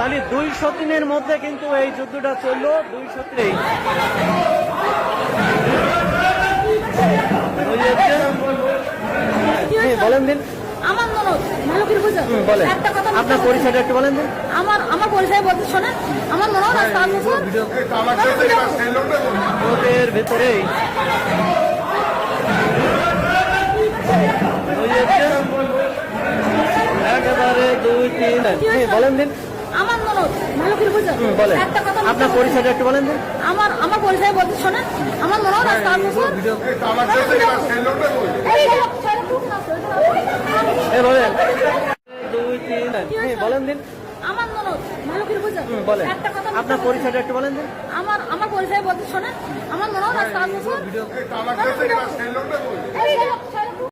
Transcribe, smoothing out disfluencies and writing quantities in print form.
তাহলে 200 দিনের মধ্যে কিন্তু এই যুদ্ধটা চললো 200 দিনেই। বলেন দিন। আমার ননদ মালকির পূজা। বলেন একটা কথা আপনার পরিচয়টা একটু বলেন দিন। আমার পরিচয় বলতে শোনেন, আমার ননদ আজ 5 বছর ওদের ভেতরেই একেবারে 2-3 বলেন দিন। আমার ননদ মালকির পূজা। বলেন একটা কথা আপনার পরিচয়টা একটু বলেন দিন। আমার পরিচয় বলতে শোনেন, আমার ননদ আজ 5 বছর বলেন 2-3 বলেন দিন। আমার ননদ মালকির পূজা। বলেন একটা কথা আপনার পরিচয়টা একটু বলেন দিন। আমার পরিচয় বলতে শোনেন, আমার ননদ আজ 5 বছর